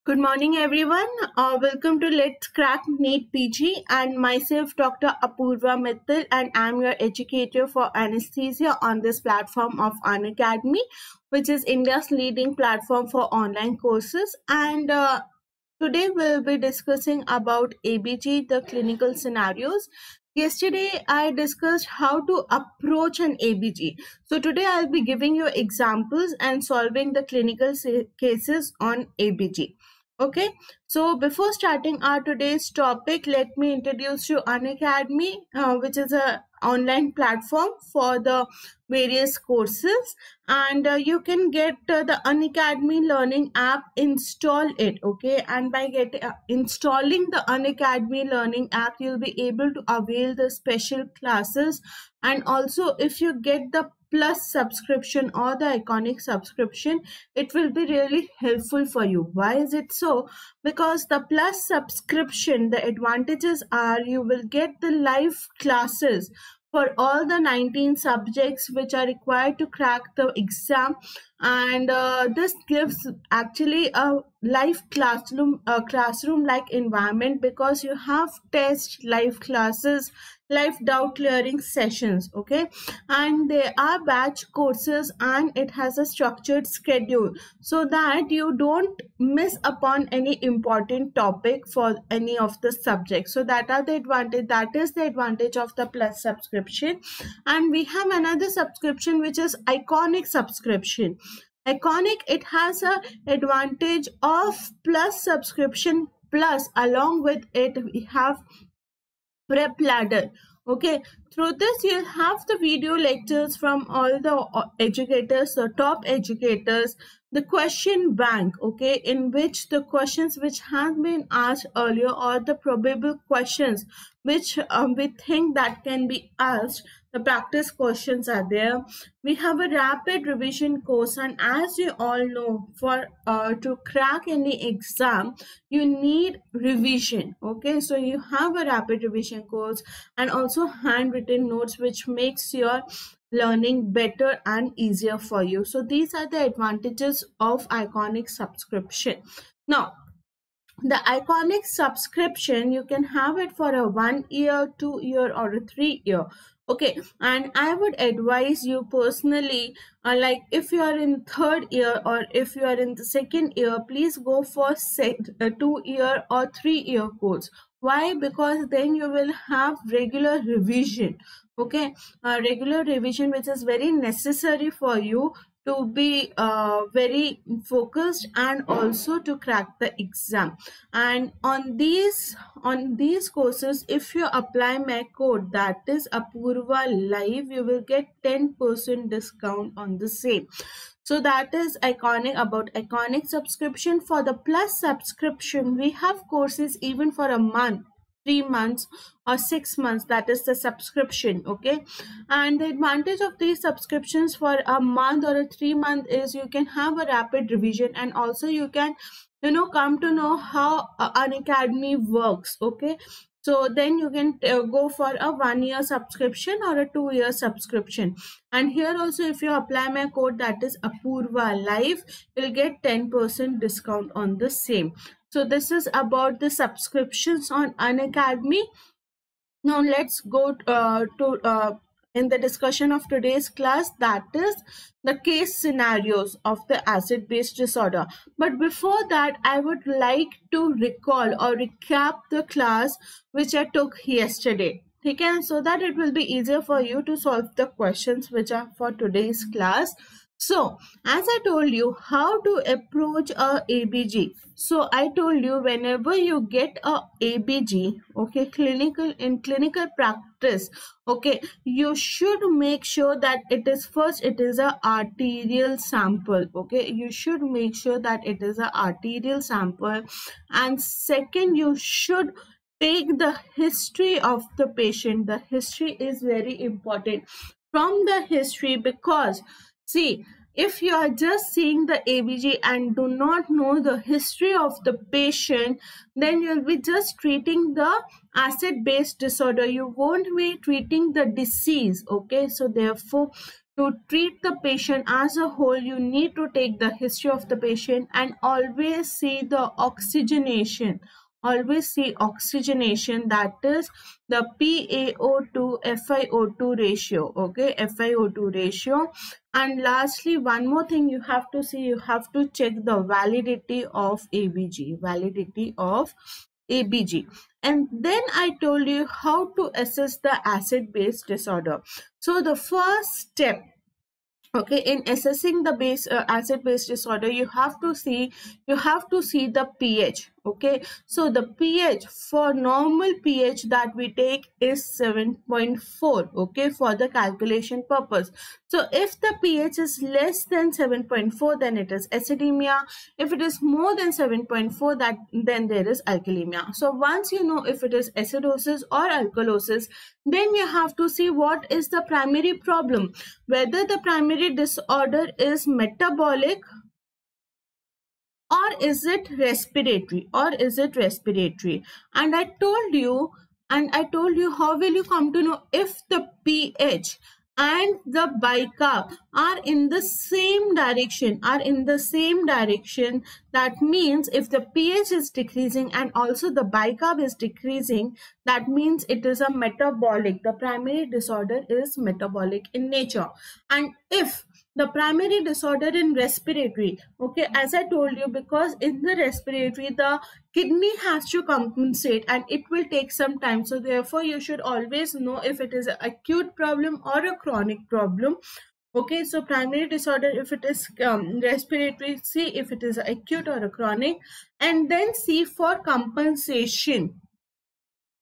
Good morning, everyone. Welcome to Let's Crack NEET PG and myself, Dr. Apurva Mittal, and I'm your educator for anesthesia on this platform of Unacademy, which is India's leading platform for online courses. And today we'll be discussing about ABG, the clinical scenarios. Yesterday, I discussed how to approach an ABG. So today I'll be giving you examples and solving the clinical cases on ABG. Okay, so before starting our today's topic, let me introduce you Unacademy, which is a online platform for the various courses, and you can get the Unacademy learning app, install it. Okay, and by installing the Unacademy learning app, you'll be able to avail the special classes, and also if you get the plus subscription or the iconic subscription, it will be really helpful for you. Why is it so? Because the plus subscription, the advantages are you will get the live classes for all the 19 subjects which are required to crack the exam, and this gives actually a live classroom like environment, because you have test, live classes, live doubt clearing sessions. Okay, and they are batch courses and it has a structured schedule so that you don't miss upon any important topic for any of the subjects. So that is the advantage of the plus subscription. And we have another subscription which is iconic subscription. Iconic, it has a advantage of plus subscription, plus along with it we have prep ladder. Okay, through this you'll have the video lectures from all the educators, the top educators, the question bank, okay, in which the questions which have been asked earlier or the probable questions which we think that can be asked, the practice questions are there. We have a rapid revision course, and as you all know, for to crack any exam you need revision. Okay, so you have a rapid revision course and also handwritten notes which makes your learning better and easier for you. So these are the advantages of iconic subscription. Now the iconic subscription, you can have it for a 1 year, 2 year, or a 3 year. Okay, and I would advise you personally, like if you are in third year or if you are in the second year, please go for 2 year or 3 year course. Why? Because then you will have regular revision. Okay, regular revision which is very necessary for you to be very focused and also to crack the exam. And on these courses, if you apply my code, that is Apurva Live, you will get 10% discount on the same. So that is about iconic subscription. For the plus subscription, we have courses even for a month, 3 months, or 6 months. That is the subscription. Okay, and the advantage of these subscriptions for a month or a 3 month is you can have a rapid revision, and also you can come to know how Unacademy works. Okay, so then you can go for a 1 year subscription or a 2 year subscription. And here also, if you apply my code, that is Apurva Live, you'll get 10% discount on the same. So this is about the subscriptions on Unacademy. Now let's go to in the discussion of today's class, that is the case scenarios of the acid-base disorder. But before that, I would like to recall or recap the class which I took yesterday. Okay, so that it will be easier for you to solve the questions which are for today's class. So as I told you how to approach a ABG. So I told you whenever you get a ABG, okay, clinical practice, okay, you should make sure that it is a arterial sample. Okay, you should make sure that it is a arterial sample. And second, you should take the history of the patient. The history is very important. From the history, because see, if you are just seeing the ABG and do not know the history of the patient, then you'll be just treating the acid-base disorder. You won't be treating the disease. Okay, so therefore to treat the patient as a whole, you need to take the history of the patient and always see the oxygenation. Always see oxygenation, that is the PaO2 FiO2 ratio. Okay, FiO2 ratio. And lastly, one more thing you have to see, you have to check the validity of ABG. Validity of ABG. And then I told you how to assess the acid-base disorder. So the first step, okay, in assessing the acid-base disorder, you have to see the pH. Okay, so the pH, for normal pH that we take is 7.4. okay, for the calculation purpose. So if the pH is less than 7.4, then it is acidemia. If it is more than 7.4, then there is alkalemia. So once you know if it is acidosis or alkalosis, then you have to see what is the primary problem, whether the primary disorder is metabolic or is it respiratory, and I told you how will you come to know if the pH and the bicarb are in the same direction, that means if the pH is decreasing and also the bicarb is decreasing, that means it is a metabolic. The primary disorder is metabolic in nature. And if the primary disorder in respiratory, okay, as I told you, because in the respiratory the kidney has to compensate and it will take some time, so therefore you should always know if it is an acute problem or a chronic problem. Okay, so primary disorder, if it is respiratory, see if it is acute or a chronic, and then see for compensation.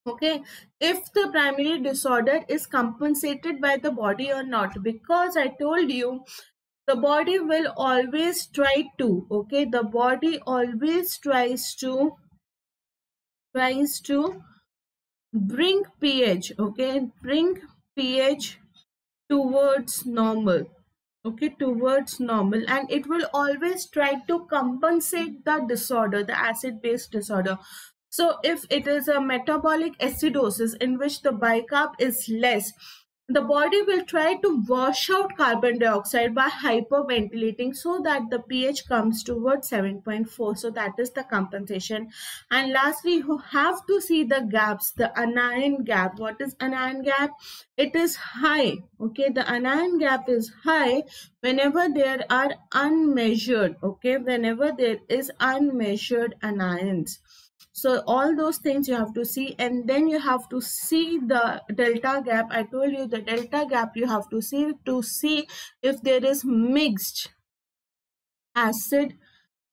Okay, if the primary disorder is compensated by the body or not, because I told you the body will always try to, okay, the body always tries to bring pH, okay, bring pH towards normal, okay, towards normal, and it will always try to compensate the disorder, the acid-base disorder. So if it is a metabolic acidosis in which the bicarb is less, the body will try to wash out carbon dioxide by hyperventilating so that the pH comes towards 7.4. So that is the compensation. And lastly, you have to see the gaps, the anion gap. What is anion gap? It is high. Okay, the anion gap is high whenever there are unmeasured, okay, whenever there is unmeasured anions. So all those things you have to see, and then you have to see the delta gap. I told you the delta gap you have to see if there is mixed acid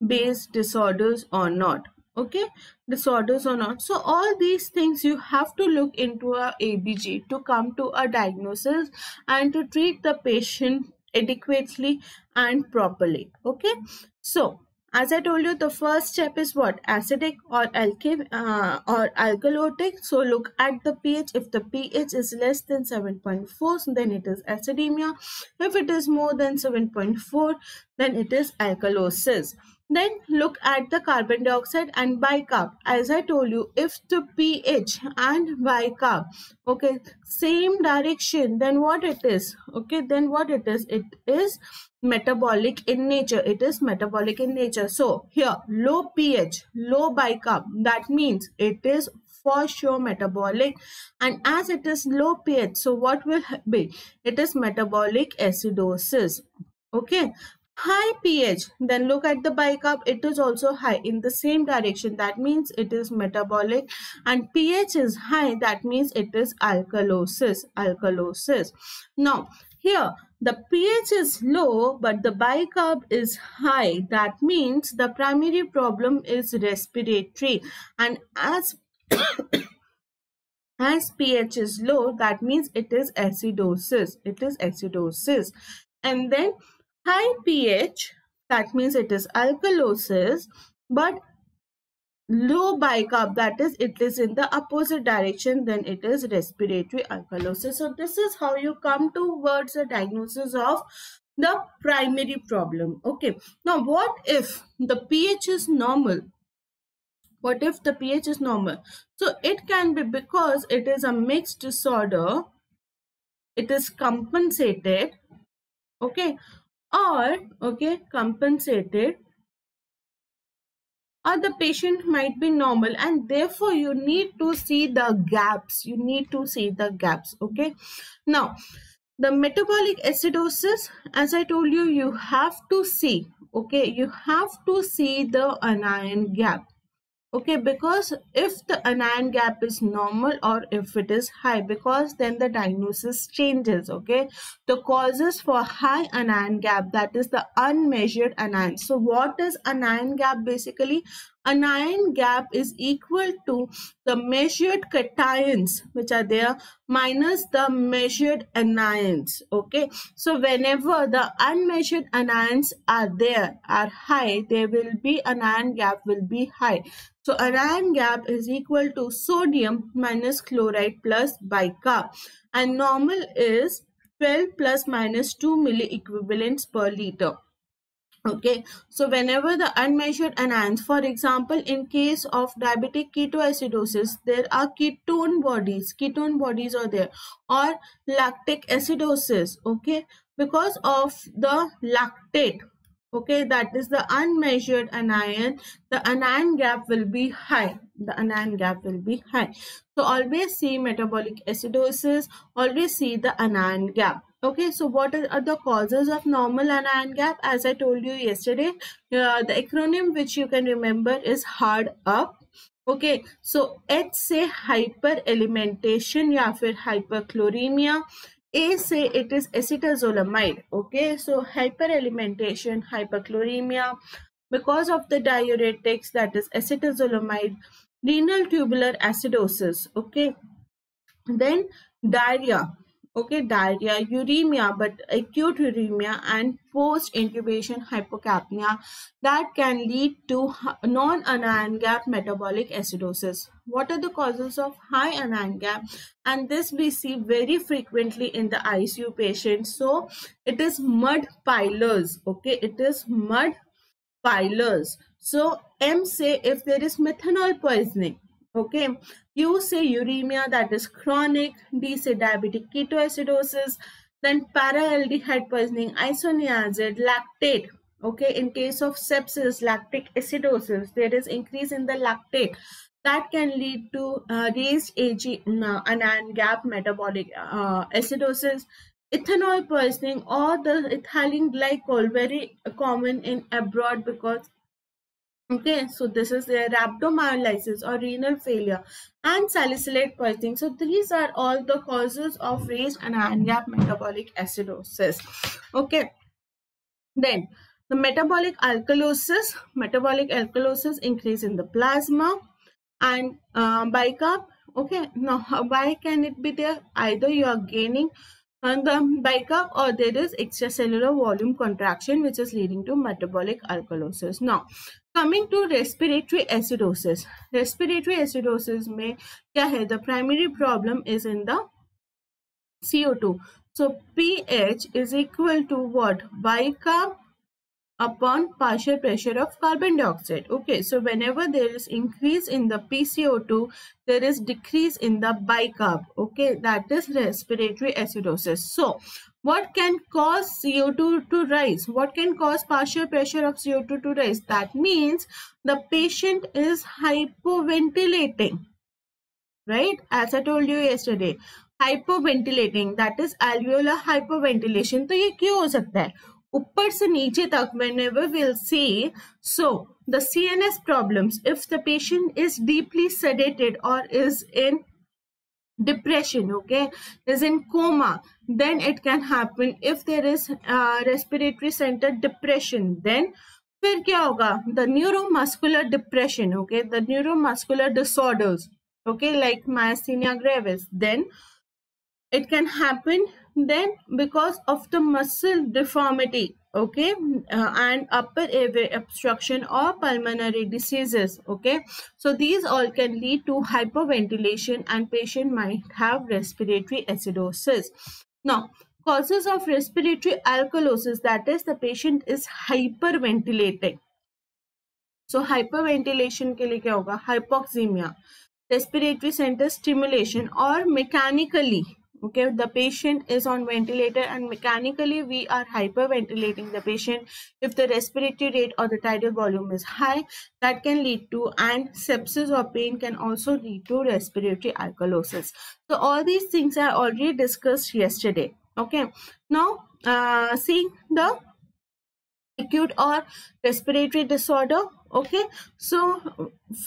base disorders or not. Okay, disorders or not. So all these things you have to look into a ABG to come to a diagnosis and to treat the patient adequately and properly. Okay, so as I told you, the first step is what? Acidic or alkalotic. So look at the pH. If the pH is less than 7.4, then it is acidemia. If it is more than 7.4, then it is alkalosis. Then look at the carbon dioxide and bicarb. As I told you, if the pH and bicarb, okay, same direction, then what it is? Okay, then what it is? It is metabolic in nature. It is metabolic in nature. So here, low pH, low bicarb, that means it is for sure metabolic. And as it is low pH, so what will be? It is metabolic acidosis. Okay, high pH, then look at the bicarb, it is also high in the same direction, that means it is metabolic. And pH is high, that means it is alkalosis. Now here the pH is low but the bicarb is high, that means the primary problem is respiratory. And as pH is low, that means it is acidosis. And then high pH, that means it is alkalosis, but low bicarb, that is it is in the opposite direction, then it is respiratory alkalosis. So this is how you come towards a diagnosis of the primary problem. Okay, now what if the pH is normal? What if the pH is normal? So it can be because it is a mixed disorder, it is compensated, okay, or okay, compensated, or the patient might be normal, and therefore you need to see the gaps. You need to see the gaps. Okay, now the metabolic acidosis, as I told you, you have to see, okay, you have to see the anion gap. Okay, because if the anion gap is normal or if it is high, because then the diagnosis changes. Okay, the causes for high anion gap, that is the unmeasured anion. So what is anion gap? Basically, anion gap is equal to the measured cations which are there minus the measured anions. Okay, so whenever the unmeasured anions are there, are high, there will be anion gap will be high. So anion gap is equal to sodium minus chloride plus bicarb, and normal is 12 plus minus 2 milliequivalents per liter. Okay, so whenever the unmeasured anions, for example, in case of diabetic ketoacidosis, there are ketone bodies are there, or lactic acidosis. Okay, because of the lactate, okay, that is the unmeasured anion, the anion gap will be high. The anion gap will be high. So always see metabolic acidosis, always see the anion gap. Okay, so what are the causes of normal anion gap? As I told you yesterday, the acronym which you can remember is hard up. Okay, so H say hyperalimentation या फिर hyperchloremia. A say it is acetazolamide. Okay, so hyperalimentation, hyperchloremia, because of the diuretics, that is acetazolamide. Renal tubular acidosis. Okay, then diarrhea. Okay, diarrhea, uremia, but acute uremia and post-intubation hypocapnia, that can lead to non-anion gap metabolic acidosis. What are the causes of high anion gap? And this we see very frequently in the ICU patients. So it is mud pilers. Okay, it is mud pilers. So M say if there is methanol poisoning. Okay, U say uremia, that is chronic. D say diabetic ketoacidosis. Then paraaldehyde poisoning, isoniazid, lactate. Okay, in case of sepsis, lactic acidosis, there is increase in the lactate. That can lead to raised anion gap metabolic acidosis. Ethanol poisoning or the ethylene glycol, very common in abroad, because okay, so this is their rhabdomyolysis or renal failure, and salicylate poisoning. So these are all the causes of raised anion gap metabolic acidosis. Okay, then the metabolic alkalosis. Metabolic alkalosis, increase in the plasma and bicarb. Okay, now why can it be there? Either you are gaining on the bicarb or there is extracellular volume contraction which is leading to metabolic alkalosis. Now coming to respiratory acidosis. Respiratory acidosis में क्या है? The primary problem is in the CO2. So pH is equal to what? Bicarb upon partial pressure of carbon dioxide. Okay, so whenever there is increase in the PCO2, there is decrease in the bicarb. Okay, that is respiratory acidosis. So what can cause CO2 to rise? What can cause partial pressure of CO2 to rise? That means the patient is hypoventilating, right? As I told you yesterday, hypoventilating, that is alveolar hypoventilation. तो ये क्यों हो सकता है? ऊपर से नीचे तक, whenever we'll see, so the CNS problems, if the patient is deeply sedated or is in depression, okay, is in coma, then it can happen. If there is respiratory center depression, then फिर क्या होगा? The neuromuscular depression, okay, the neuromuscular disorders, okay, like myasthenia gravis, then it can happen then because of the muscle deformity, okay, and upper airway obstruction or pulmonary diseases. Okay, so these all can lead to hyperventilation and patient might have respiratory acidosis. Now causes of respiratory alkalosis, that is the patient is hyperventilating. So hyperventilation के लिए क्या होगा? Hypoxemia, respiratory center stimulation, or mechanically, Okay, the patient is on ventilator and mechanically we are hyperventilating the patient. If the respiratory rate or the tidal volume is high, that can lead to, and sepsis or pain can also lead to respiratory alkalosis. So all these things are already discussed yesterday. Okay, now see the acute or respiratory disorder. Okay, so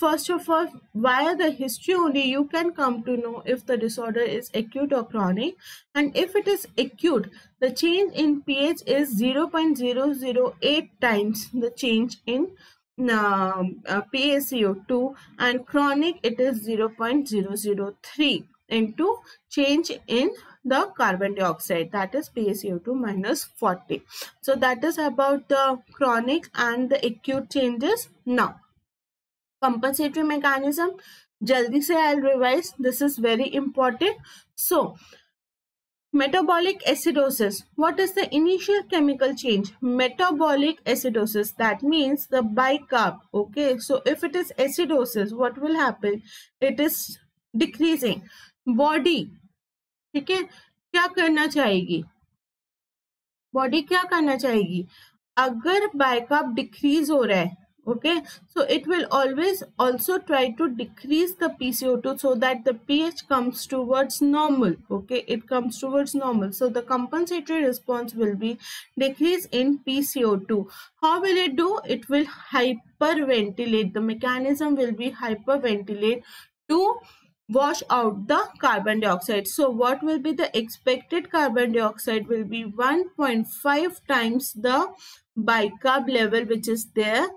first of all, via the history only you can come to know if the disorder is acute or chronic. And if it is acute, the change in pH is 0.008 times the change in PaCO2, and chronic it is 0.003 into change in the carbon dioxide, that is PaCO2 minus 40. So that is about the chronic and the acute changes. Now compensatory mechanism, jaldi se I'll revise, this is very important. So metabolic acidosis. What is the initial chemical change? Metabolic acidosis, that means the bicarb. Okay, so if it is acidosis, what will happen? It is decreasing. Body, ठीक है, क्या करना चाहेगी? Body क्या करना चाहेगी? अगर bicarb decrease हो रहा है, okay, so it will always also try to decrease the PCO2 so that the pH comes towards normal. Okay, it comes towards normal, so the compensatory response will be decrease in PCO2. How will it do? It will hyperventilate. The mechanism will be hyperventilate to wash out the carbon dioxide. So what will be the expected carbon dioxide? Will be 1.5 times the bicarb level which is there,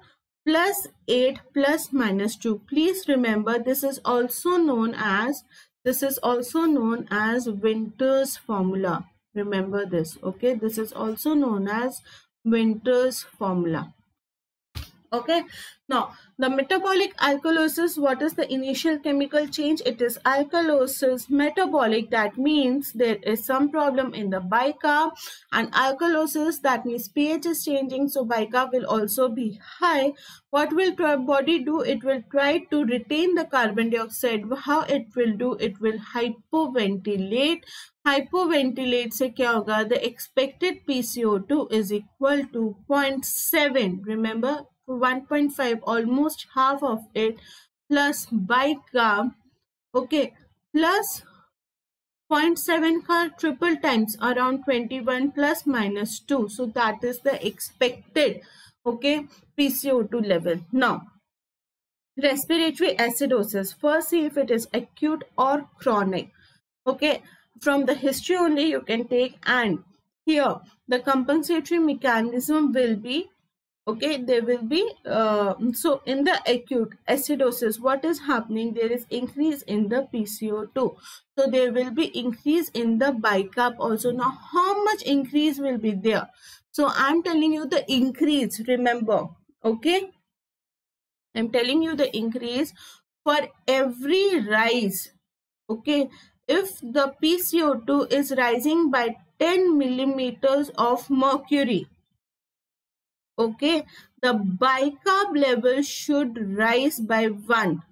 plus 8 plus minus 2. Please remember, this is also known as Winter's formula. Remember this. Okay, this is also known as Winter's formula. Okay, now the metabolic alkalosis, what is the initial chemical change? It is alkalosis metabolic, that means there is some problem in the bicarb, and alkalosis, that means pH is changing, so bicarb will also be high. What will body do? It will try to retain the carbon dioxide. How it will do? It will hypoventilate. Hypoventilate से क्या होगा? The expected PCO2 is equal to 0.7. Remember, 1.5, almost half of it, plus bicarb, okay, plus 0.7 का triple times, around 21 plus minus 2. So that is the expected, okay, PCO2 level. Now respiratory acidosis, first see if it is acute or chronic. Okay, from the history only you can take, and here the compensatory mechanism will be, okay, there will be so in the acute acidosis, what is happening? There is increase in the PCO2, so there will be increase in the bicarb also. Now how much increase will be there? So I'm telling you the increase, remember. Okay, I'm telling you the increase for every rise. Okay, if the PCO2 is rising by 10 millimeters of mercury, okay, the bicarb level should rise by 1.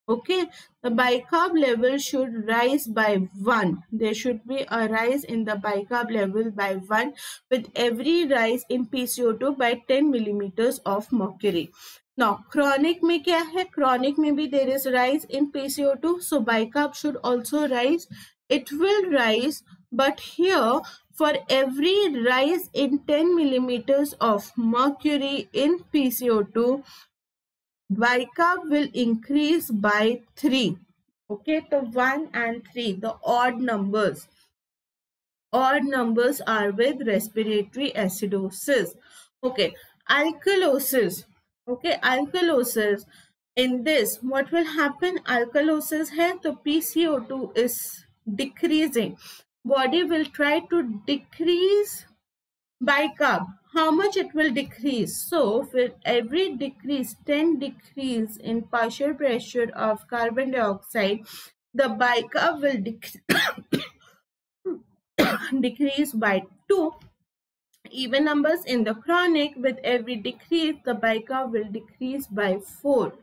Okay, the bicarb level should rise by 1. There should be a rise in the bicarb level by 1 with every rise in PCO2 by 10 millimeters of mercury. Now chronic में क्या है? Chronic में भी there is rise in PCO2, so bicarb should also rise. It will rise, but here for every rise in 10 millimeters of mercury in PCO2, bicarb will increase by 3. Okay, so 1 and 3, the odd numbers. Odd numbers are with respiratory acidosis. Okay, alkalosis. Okay, alkalosis. In this, what will happen? Alkalosis hai, the PCO2 is decreasing. Body will try to decrease bicarb. How much it will decrease? So for every decrease, 10 decrease in partial pressure of carbon dioxide, the bicarb will decrease by 2. Even numbers in the chronic, with every decrease, the bicarb will decrease by 4.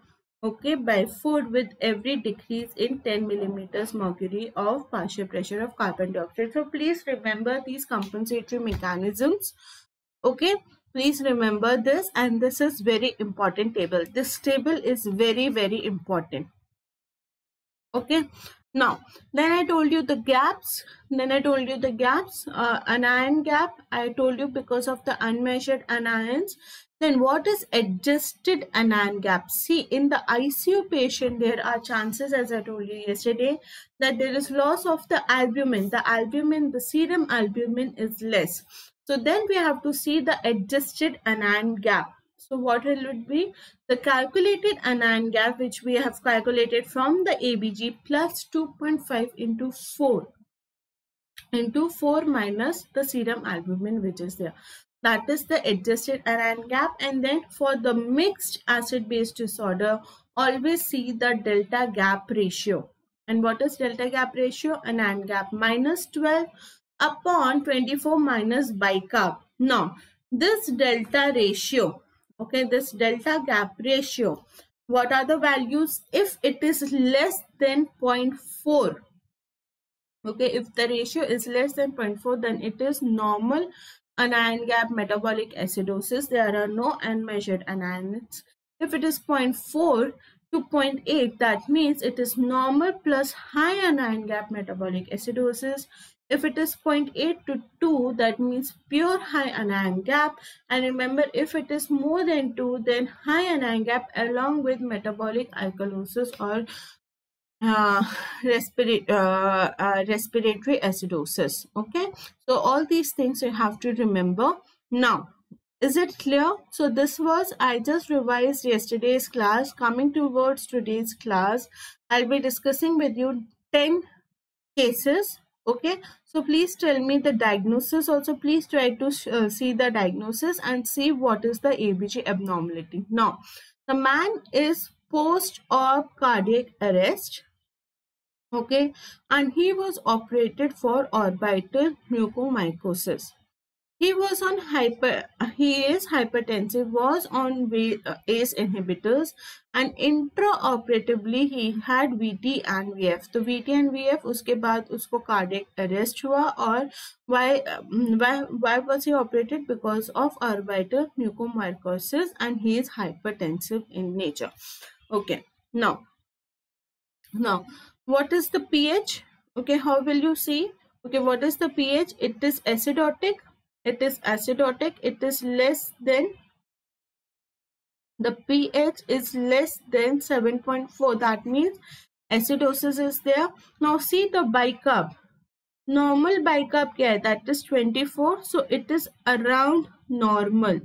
okay, by 4 with every decrease in 10 millimeters mercury of partial pressure of carbon dioxide. So please remember these compensatory mechanisms. Okay, please remember this, and this is very important table. This table is very important. Okay, now then I told you the gaps. Anion gap I told you because of the unmeasured anions. Then what is adjusted anion gap? See, in the ICU patient there are chances, as I told you yesterday, that there is loss of the albumin. The serum albumin is less. So then we have to see the adjusted anion gap. So what will it be? The calculated anion gap, which we have calculated from the ABG, plus 2.5 into 4 minus the serum albumin which is there. That is the adjusted anion gap. And then for the mixed acid-base disorder, always see the delta gap ratio. And what is delta gap ratio? Anion gap minus 12 upon 24 minus bicarb. Now, this delta ratio, okay, this delta gap ratio, what are the values? If it is less than 0.4, okay, if the ratio is less than 0.4, then it is normal anion gap metabolic acidosis. There are no unmeasured anions. If it is 0.4 to 0.8, that means it is normal plus high anion gap metabolic acidosis. If it is 0.8 to 2, that means pure high anion gap. And remember, if it is more than 2, then high anion gap along with metabolic alkalosis or respiratory acidosis. Okay, so all these things you have to remember. Now, is it clear? So this was, I just revised yesterday's class. Coming towards today's class, I'll be discussing with you 10 cases. Okay, so please tell me the diagnosis. Also, please try to see the diagnosis and see what is the ABG abnormality. Now, the man is post-op cardiac arrest. Okay, and he was operated for orbital mucormycosis. He was on he is hypertensive, was on ACE inhibitors, and intraoperatively he had VT and VF. तो VT and VF उसके बाद उसको cardiac arrest हुआ. और why was he operated? Because of orbital mucormycosis, and he is hypertensive in nature. Okay, now what is the pH? Okay, how will you see? Okay, what is the pH? It is acidotic. It is less than, the pH is less than 7.4. That means acidosis is there. Now see the bicarb. Normal bicarb kya hai? That is 24. So it is around normal.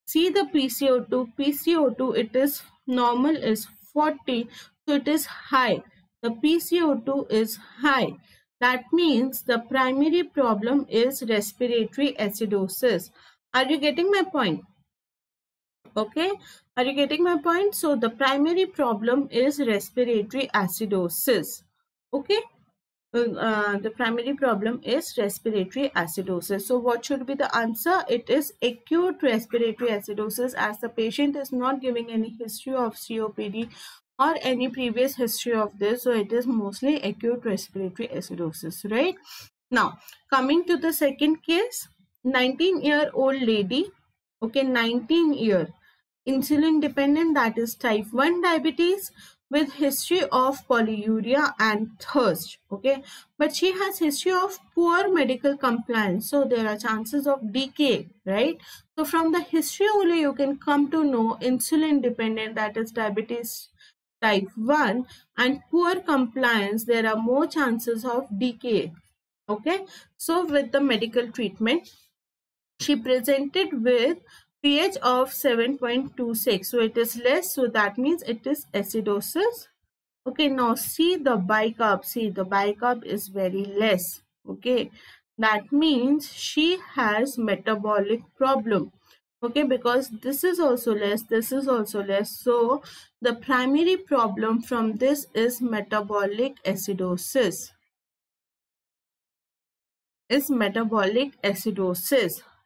See the PCO2. It is normal is 40. So it is high. The PCO2 is high. That means the primary problem is respiratory acidosis. Are you getting my point? Okay, are you getting my point? So the primary problem is respiratory acidosis. Okay, the primary problem is respiratory acidosis. So what should be the answer? It is acute respiratory acidosis, as the patient is not giving any history of COPD or any previous history of this. So it is mostly acute respiratory acidosis, right? Now, coming to the second case, 19-year-old lady, okay, 19-year, insulin dependent, that is type 1 diabetes, with history of polyuria and thirst. Okay, but she has history of poor medical compliance, so there are chances of decay, right? So from the history only you can come to know insulin dependent, that is diabetes type 1, and poor compliance, there are more chances of decay. Okay, so with the medical treatment, she presented with pH of 7.26. So it is less. So that means it is acidosis. Okay, now see the bicarb. See, the bicarb is very less. Okay, that means she has metabolic problem. Okay, because this is also less, this is also less. So the primary problem from this is metabolic acidosis.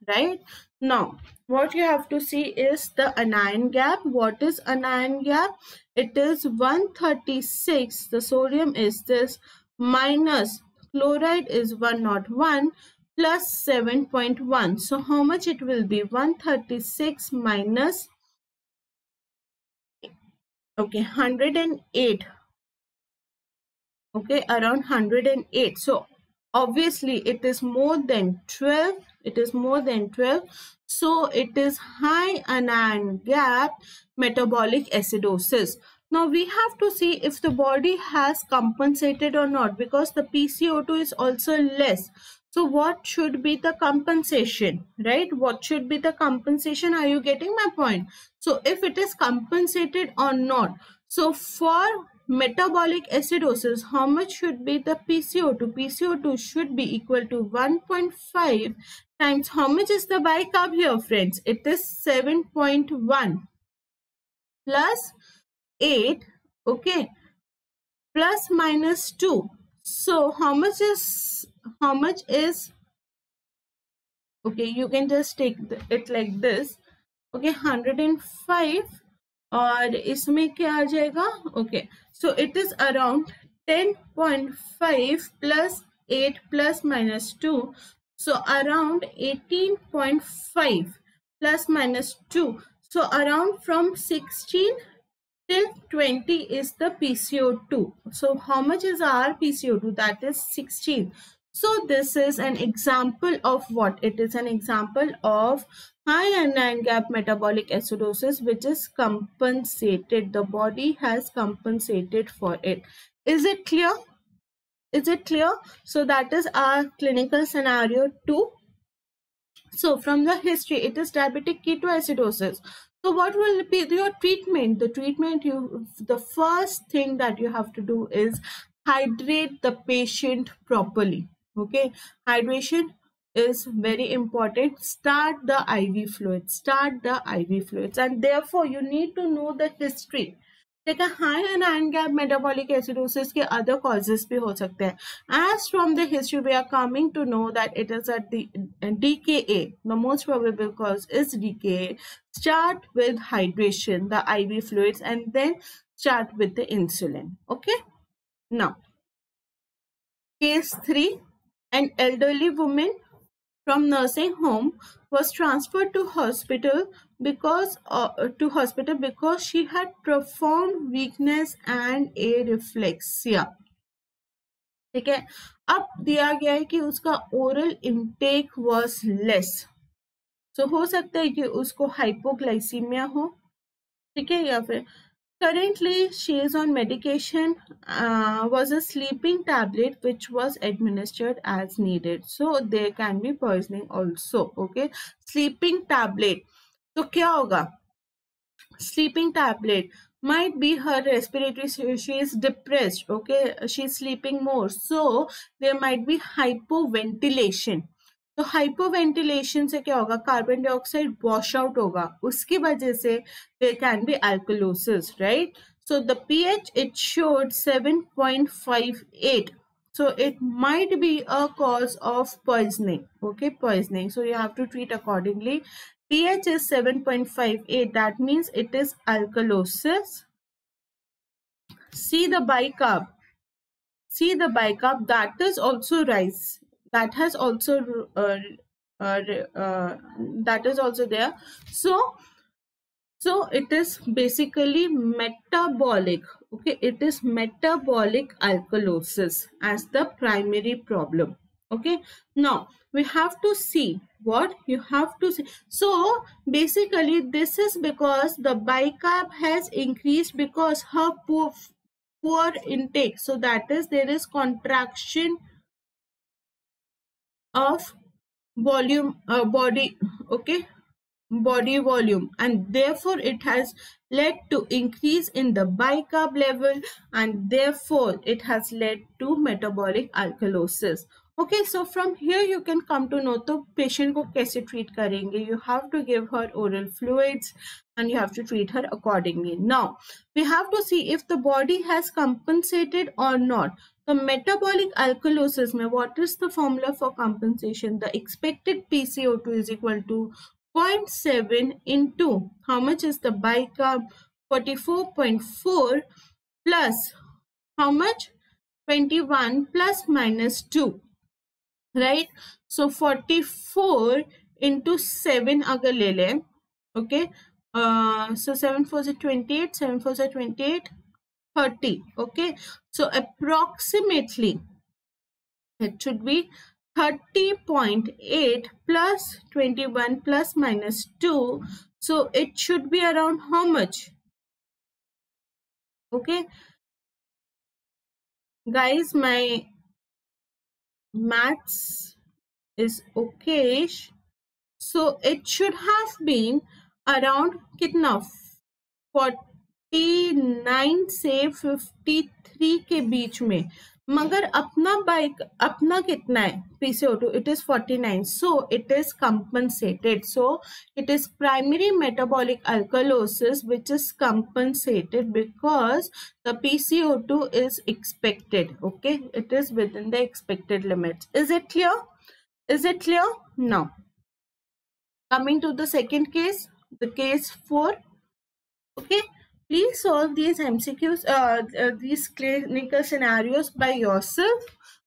Right? Now, what you have to see is the anion gap. What is anion gap? It is 136. The sodium is this minus chloride is 101 plus 7.1. So how much it will be? 136 minus, okay, 108. Okay, around 108. So obviously it is more than 12. It is more than 12. So it is high anion gap metabolic acidosis. Now we have to see if the body has compensated or not, because the PCO2 is also less. So what should be the compensation, right? What should be the compensation? Are you getting my point? So if it is compensated or not. So for metabolic acidosis, how much should be the PCO2? PCO2 should be equal to 1.5 times, how much is the bicarb here, friends? It is 7.1 plus 8, okay, plus minus 2. So how much is, okay, you can just take it like this, okay, 105 और इसमें क्या आ जाएगा? Okay, so it is around 10.5 plus 8 plus minus 2, so around 18.5 plus minus 2, so around from 16 till 20 is the PCO2. So how much is our PCO2? That is 16. So this is an example of what? It is an example of high anion gap metabolic acidosis, which is compensated. The body has compensated for it. Is it clear? Is it clear? So that is our clinical scenario 2. So from the history, it is diabetic ketoacidosis. So what will be your treatment? The first thing that you have to do is hydrate the patient properly. Okay, hydration is very important. Start the IV fluids. And therefore you need to know the history. देखा high anion gap metabolic acidosis के other causes भी हो सकते हैं. As from the history, we are coming to know that it is at the DKA. The most probable cause is DKA. Start with hydration, the IV fluids, and then start with the insulin. Okay. Now, case 3, an elderly woman from nursing home was transferred to hospital because she had profound weakness and areflexia. ठीक है, अब दिया गया है कि उसका oral intake was less. सो हो सकता है कि उसको हाइपोग्लाइसीमिया हो, ठीक है, या फिर currently she is on medication, was a sleeping tablet which was administered as needed. So there can be poisoning also. Okay, sleeping tablet. तो क्या होगा? Sleeping tablet might be her respiratory, she is depressed, okay, she is sleeping more, so there might be hypoventilation. तो hypoventilation से क्या होगा? Carbon dioxide wash out होगा, उसकी वजह से there can be alkalosis, right? So the pH it showed 7.58. So it might be a cause of poisoning. Okay, poisoning. So you have to treat accordingly. pH is 7.58. That means it is alkalosis. See the bicarb. That is also rise. That has also that is also there. So it is basically metabolic. Okay, it is metabolic alkalosis as the primary problem. Okay, now we have to see what you have to see. So basically this is because the bicarb has increased because her poor intake. So that is, there is contraction of volume, body, okay, body volume, and therefore it has led to increase in the bicarb level, and therefore it has led to metabolic alkalosis. Okay, so from here you can come to know तो patient को कैसे treat करेंगे. You have to give her oral fluids and you have to treat her accordingly. Now we have to see if the body has compensated or not. The metabolic alkalosis में what is the formula for compensation? The expected PCO2 is equal to 0.7 into how much is the bicarb? 44.4 plus how much? 21 plus minus 2, right? So 44 into 7 अगर ले लें, okay, so 7 4 is 28, 7 4 is 28, 30, okay, so approximately it should be 30.8 plus 21 plus minus 2, so it should be around how much? Okay, guys, my maths is okay, so it should have been around कितना 49 से 53 के बीच में, मगर अपना कितना है PCO2? It is 49, so it is compensated. So it is primary metabolic alkalosis which is compensated because the PCO2 is expected. Okay, it is within the expected limits. Is it clear? Is it clear? Now, coming to the second case, the case 4. Okay, please solve these MCQs, these clinical scenarios by yourself,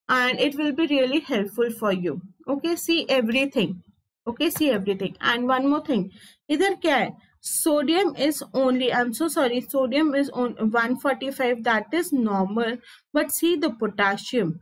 and it will be really helpful for you. Okay, see everything. Okay, see everything. And one more thing, इधर क्या है? Sodium is only, I'm so sorry, sodium is on 145, that is normal, but see the potassium.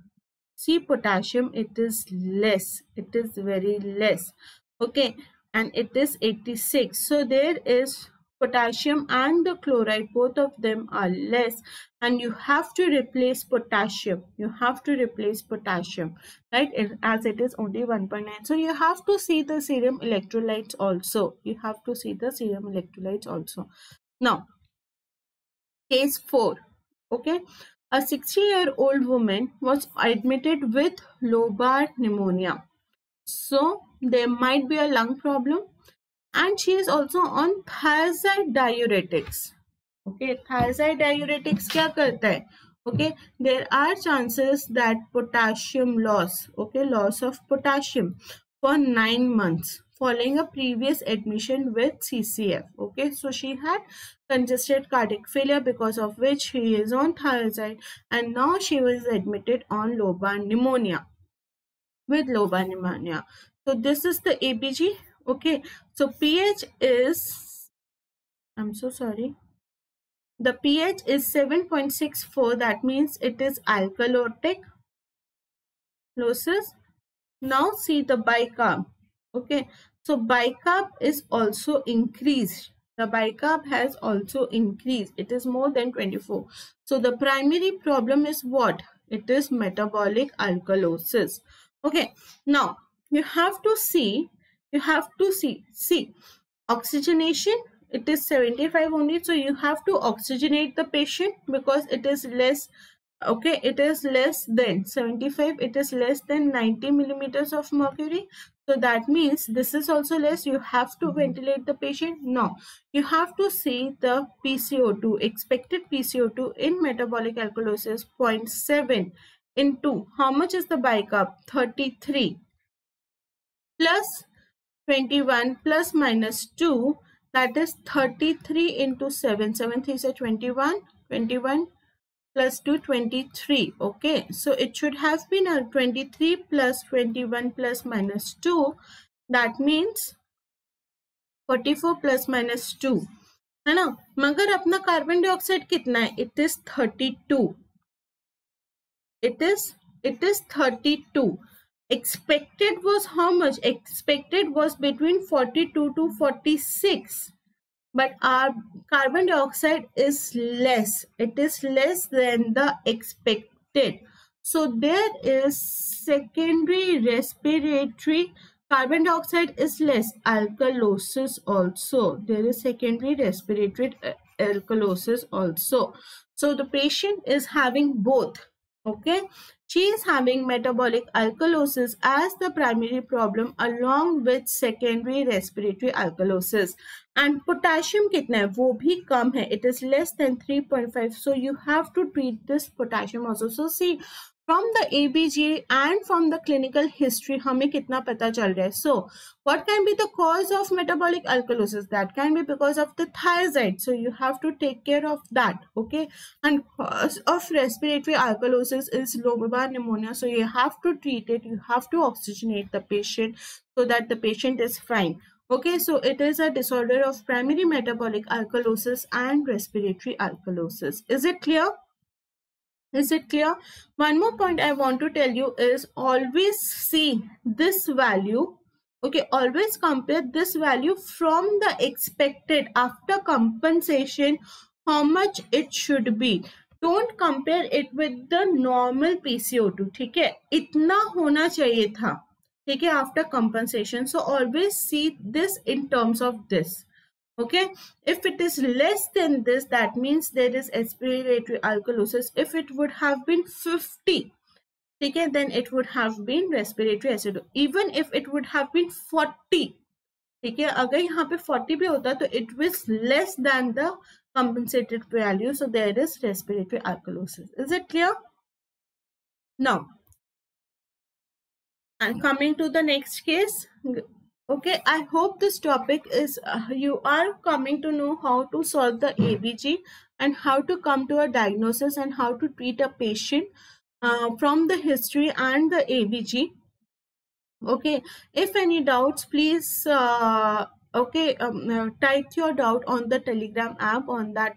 See potassium, it is less, it is very less. Okay, and it is 86. So there is potassium and the chloride, both of them are less, and you have to replace potassium. You have to replace potassium, right? As it is only 1.9. So you have to see the serum electrolytes also. You have to see the serum electrolytes also. Now, case 4. Okay, a 60-year-old woman was admitted with lobar pneumonia. So there might be a lung problem, and she is also on thiazide diuretics. Okay, thiazide diuretics क्या करता है? Okay, there are chances that potassium loss, okay, loss of potassium for 9 months following a previous admission with CCF. Okay, so she had congested cardiac failure because of which she is on thiazide, and now she was admitted on lobar pneumonia, with lobar pneumonia. So this is the ABG. Okay, so pH is, I'm so sorry, the pH is 7.64, that means it is alkalotic losis. Now see the bicarb. Okay, so bicarb is also increased. The bicarb has also increased. It is more than 24. So the primary problem is what? It is metabolic alkalosis. Okay, now you have to see, see oxygenation, it is 75 only, so you have to oxygenate the patient because it is less. Okay, it is less than 75, it is less than 90 millimeters of mercury, so that means this is also less. You have to ventilate the patient. No, you have to see the PCO2, expected PCO2 in metabolic alkalosis 0.7 into how much is the bicarb? 33 plus 21 plus minus 2, that is 33 into 7, 7 3 is 21, 21 plus 2, 23. Okay, so it should have been a 23 plus 21 plus minus 2, that means 44 plus minus 2, है ना? मगर अपना carbon dioxide कितना है? It is 32. It is 32. Expected was how much? Expected was between 42 to 46. But our carbon dioxide is less. It is less than the expected. So there is secondary respiratory, carbon dioxide is less, alkalosis also. There is secondary respiratory alkalosis also. So the patient is having both. Okay, she is having metabolic alkalosis as the primary problem along with secondary respiratory alkalosis. And potassium कितना है? वो भी कम है. It is less than 3.5. So you have to treat this potassium also. So see, from the ABG and from the clinical history हमें कितना पता चल रहा है. So what can be the cause of metabolic alkalosis? That can be because of the thiazide, so you have to take care of that. Okay, and cause of respiratory alkalosis is lobar pneumonia, so you have to treat it. You have to oxygenate the patient so that the patient is fine. Okay, so it is a disorder of primary metabolic alkalosis and respiratory alkalosis. Is it clear? Is it clear? One more point I want to tell you is always see this value. Okay, always compare this value from the expected after compensation, how much it should be. Don't compare it with the normal PCO2. ठीक है, इतना होना चाहिए था. ठीक है, after compensation. So always see this in terms of this. Okay, if it is less than this, that means there is respiratory alkalosis. If it would have been 50, okay, then it would have been respiratory acidosis. Even if it would have been 40, ठीक है, अगर यहाँ पे 40 भी होता तो it was less than the compensated value, so there is respiratory alkalosis. Is it clear? Now, and coming to the next case. Okay, I hope this topic is you are coming to know how to solve the ABG and how to come to a diagnosis and how to treat a patient from the history and the ABG. Okay, if any doubts, please type your doubt on the Telegram app on that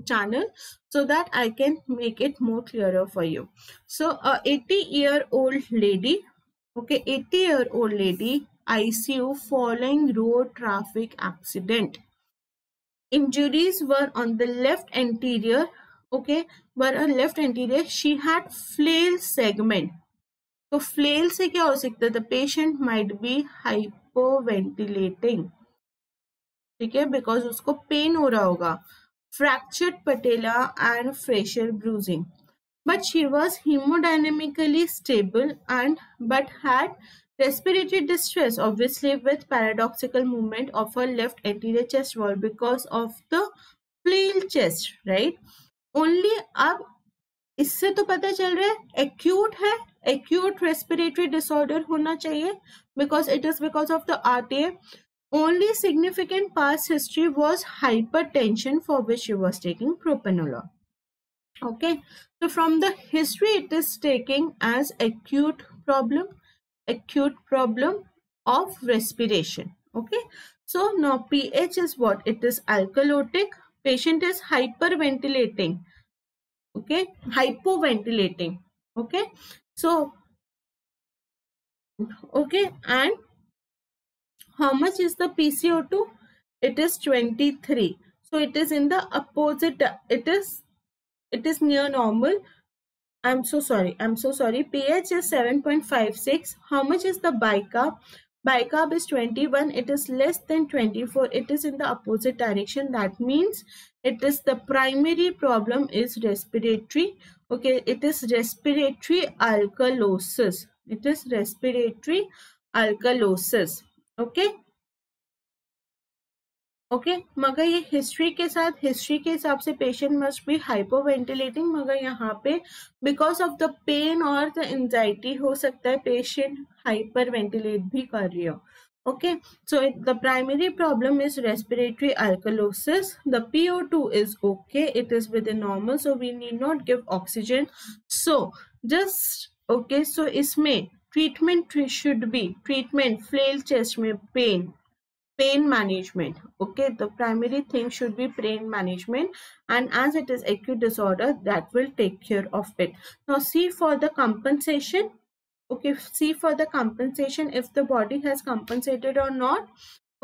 channel so that I can make it more clearer for you. So 80-year-old lady, okay, 80-year-old lady, ICU following road traffic accident. Injuries were on the left anterior, okay, were on left anterior. She had flail segment. तो flail से क्या हो सकता है? The patient might be hypoventilating, ठीक है, because उसको pain हो रहा होगा. Fractured patella and fresher bruising, but she was haemodynamically stable and but had respiratory distress, obviously with paradoxical movement of her left anterior chest wall because of the flail chest, right? Only अब इससे तो पता चल रहा है acute है, acute respiratory disorder होना चाहिए because it is because of the RTA. Only significant past history was hypertension for which she was taking propranolol. Okay, so from the history it is taking as acute problem of respiration. Okay, so now pH is what? It is alkalotic. Patient is hyperventilating. Okay, hypoventilating. Okay, so okay, and how much is the PCO2? It is 23. So it is in the opposite. It is near normal. I'm so sorry. pH is 7.56. How much is the bicarb? Bicarb is 21. It is less than 24. It is in the opposite direction. That means it is the primary problem is respiratory. Okay, it is respiratory alkalosis. It is respiratory alkalosis. Okay. Okay मगर ये history के हिसाब से patient must be हाइपोवेंटिलेटिंग, मगर यहाँ पे because of the pen और the anxiety हो सकता है पेशेंट हाइपर वेंटिलेट भी कर रही हो. Okay, so the primary problem is respiratory alkalosis. The PO2 is okay, it is within normal, so we need not give oxygen. So just okay, so इसमें treatment should be flail chest में pain management. Okay, the primary thing should be pain management, and as it is acute disorder, that will take care of it. Now see for the compensation. Okay, see for the compensation if the body has compensated or not.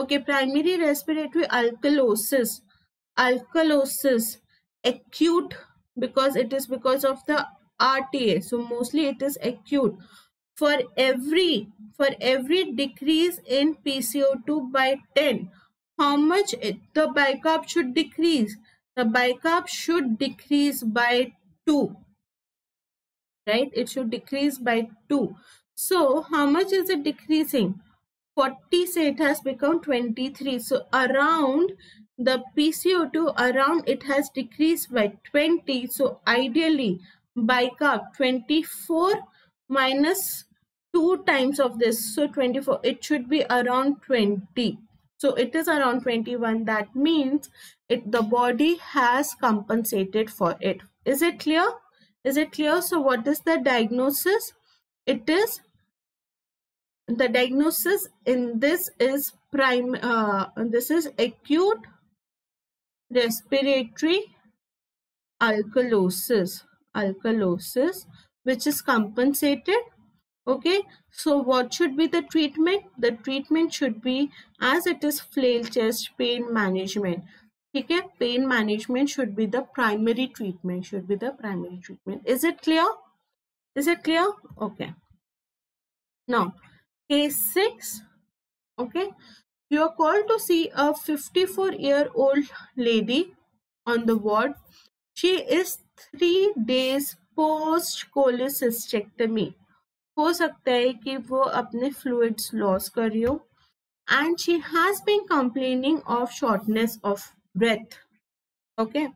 Okay, primary respiratory alkalosis acute because it is because of the RTA, so mostly it is acute. For every decrease in PCO2 by 10, how much the bicarb should decrease? The bicarb should decrease by 2, right? It should decrease by 2. So how much is it decreasing? 40, say it has become 23. So around the PCO2, around it has decreased by 20. So ideally bicarb 24 minus 2 times of this, so 24, it should be around 20. So it is around 21. That means the body has compensated for it. Is it clear? Is it clear? So what is the diagnosis? It is, the diagnosis in this is this is acute respiratory alkalosis, which is compensated. Okay, so what should be the treatment? The treatment should be, as it is flail chest, pain management. Okay, pain management should be the primary treatment, Is it clear? Is it clear? Okay. Now, case 6. Okay, you are called to see a 54-year-old lady on the ward. She is 3 days post cholecystectomy. हो सकता है कि वो अपने fluids loss कर रही हो, and she has been complaining of shortness of breath. Okay,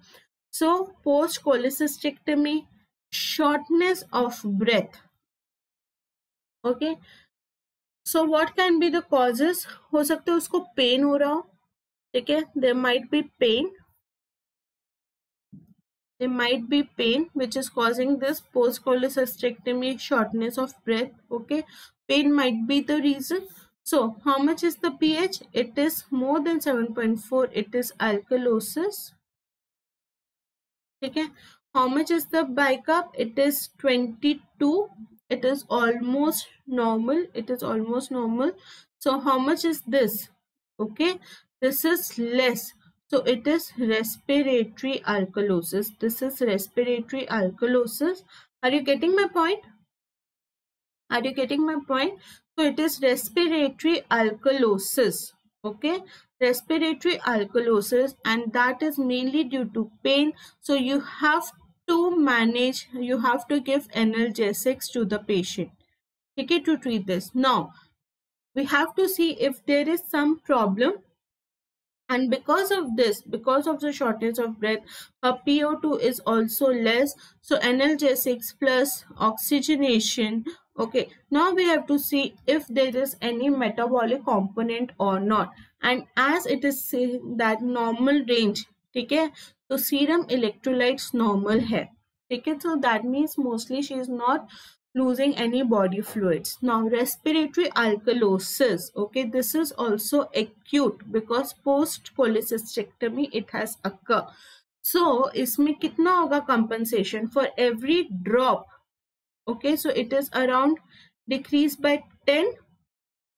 so post cholecystectomy, shortness of breath. Okay, so what can be the causes? हो सकता है उसको pain हो रहा हो, ठीक है, there might be pain which is causing this post cholecystectomy, shortness of breath. Okay, pain might be the reason. So how much is the pH? It is more than 7.4. It is alkalosis. Okay, how much is the bicarb? It is 22. It is almost normal. So how much is this? Okay, this is less. So it is respiratory alkalosis. Are you getting my point? So it is respiratory alkalosis. Okay, respiratory alkalosis, and that is mainly due to pain. So you have to give analgesics to the patient, okay, to treat this. Now we have to see if there is some problem, and because of the shortness of breath, her PO2 is also less. So analgesics plus oxygenation. Okay, now we have to see if there is any metabolic component or not, and as it is saying that normal range, okay, so serum electrolytes normal hai, okay, so that means mostly she is not losing any body fluids. Now respiratory alkalosis, okay, this is also acute because post cholecystectomy it has occurred. So isme kitna hoga compensation for every drop? Okay, so it is around decreased by 10.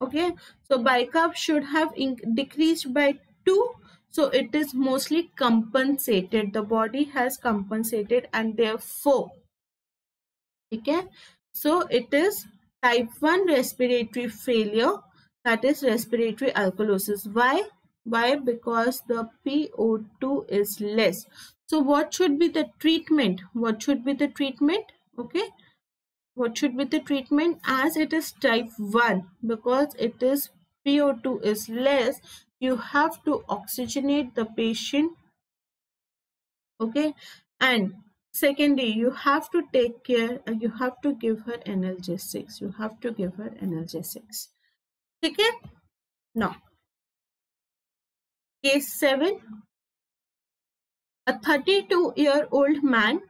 Okay, so bicarb should have decreased by 2. So it is mostly compensated, the body has compensated, and therefore, okay, so it is type 1 respiratory failure, that is respiratory alkalosis. Why? Because the PO2 is less. So what should be the treatment? Okay, what should be the treatment? As it is type 1, because it is PO2 is less, you have to oxygenate the patient. Okay, and secondly, you have to take care, you have to give her analgesics. Okay, now case 7. A 32-year-old man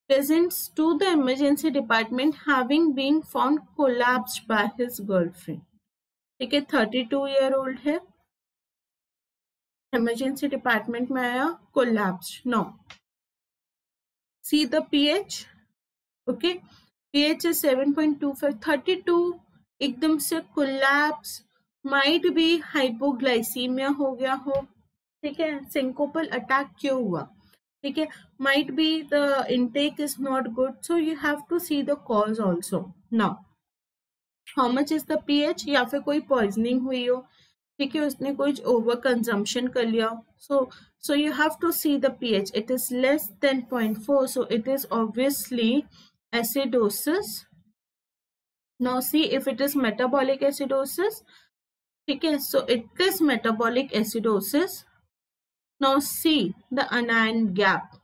presents to the emergency department having been found collapsed by his girlfriend. ठीक है, 32-year-old है, emergency department में आया, collapsed. Now see the pH. Okay, pH is 7.25. 32 एकदम से collapse, might be hypoglycemia हो गया हो, ठीक है, syncopal attack क्यों हुआ, ठीक है, might be the intake is not good. So you have to see the cause also. Now how much is the pH? या फिर कोई poisoning हुई हो, ठीक है, उसने कुछ ओवर कंजम्पशन कर लिया. So you have to see the pH. It is less than 0.4, so it is obviously acidosis. Now see if it is metabolic acidosis. ठीक है, so it is metabolic acidosis. Now see the anion gap.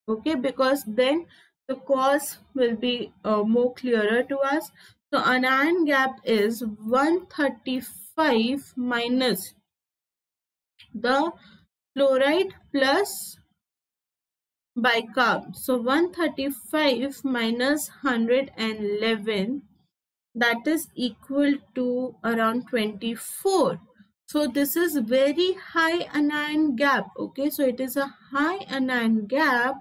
Okay, because then the cause will be more clearer to us. So anion gap is 135 minus the fluoride plus bicarb. So 135 minus 111, that is equal to around 24. So this is very high anion gap. Okay, so it is a high anion gap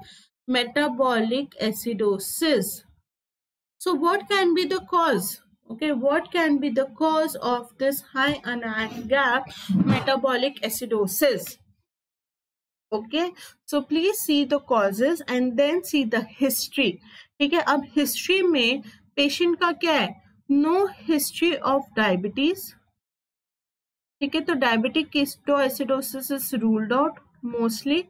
metabolic acidosis. So what can be the cause? Okay, what can be the cause of this high anion gap metabolic acidosis? Okay, so please see the causes and then see the history. ठीक है, अब history में patient का क्या है? No history of diabetes. ठीक है, तो diabetic ketoacidosis is ruled out mostly.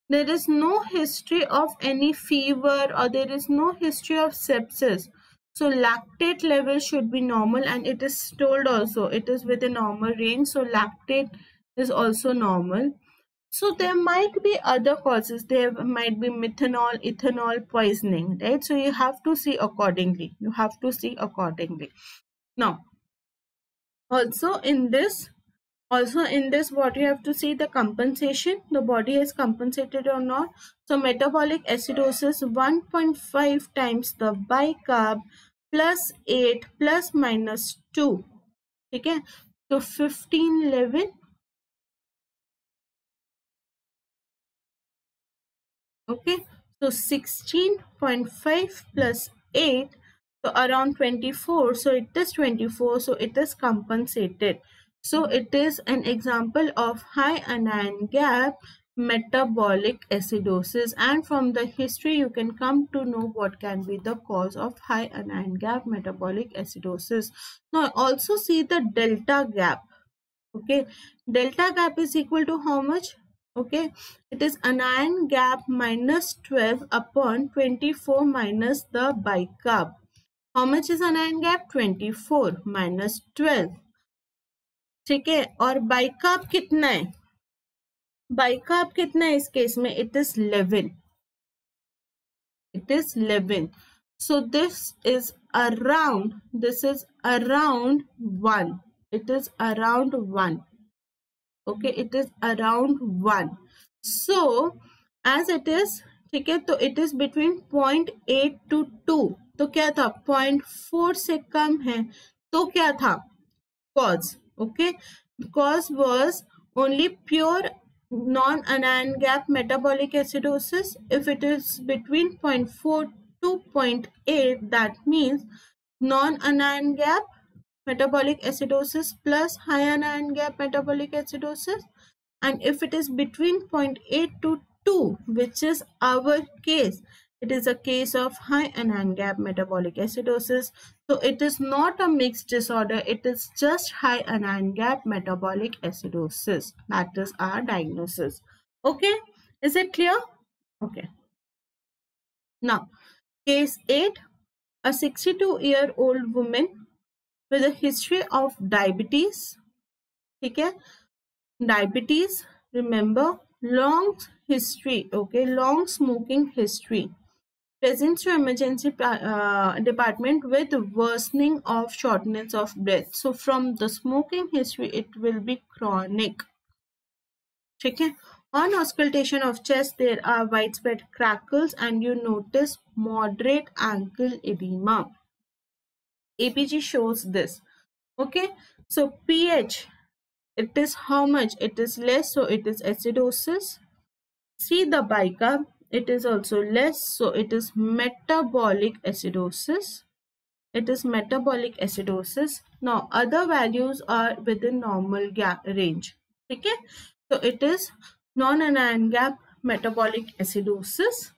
There is no history of any fever or there is no history of sepsis. So lactate level should be normal, and it is told also it is within normal range. So lactate is also normal. So there might be other causes. There might be methanol, ethanol poisoning, right? So you have to see accordingly. You have to see accordingly. Now, also in this, what you have to see the compensation. The body is compensated or not. So metabolic acidosis 1.5 times the bicarb plus 8 plus minus 2. Okay, so 1511. Okay, so 16.5 plus 8, so around 24. So it is 24, so it is compensated. So it is an example of high anion gap metabolic acidosis, and from the history you can come to know what can be the cause of high anion gap metabolic acidosis. Now also see the delta gap. Okay, delta gap is equal to how much? Okay, it is anion gap minus 12 upon 24 minus the bicarb. How much is anion gap? 24 minus 12. ठीक है, और bicarb कितना है? Bicarb कितना है इस case में? It is 11. It is 11. So this is around 1. It is around 1. Okay, it is around 1. So as it is, ठीक है, तो it is between 0.8 to 2. तो क्या था? 0.4 से कम है, तो क्या था? Cause. Okay, cause was only pure non-anion gap metabolic acidosis. If it is between 0.4 to 0.8, that means non-anion gap metabolic acidosis plus high anion gap metabolic acidosis. And if it is between 0.8 to 2, which is our case, it is a case of high anion gap metabolic acidosis. So it is not a mixed disorder, it is just high anion gap metabolic acidosis. That is our diagnosis. Okay, is it clear? Okay. Now, case 8, a 62-year-old woman with a history of diabetes. Okay, diabetes, remember, long history, okay, long smoking history, presents to emergency department with worsening of shortness of breath. So from the smoking history, it will be chronic. Okay, on auscultation of chest, there are widespread crackles and you notice moderate ankle edema. APG shows this. Okay, so pH, it is how much? It is less, so it is acidosis. See the bicarb, it is also less, so it is metabolic acidosis. It is metabolic acidosis. Now other values are within normal gap range. Okay, so it is non-anion gap metabolic acidosis.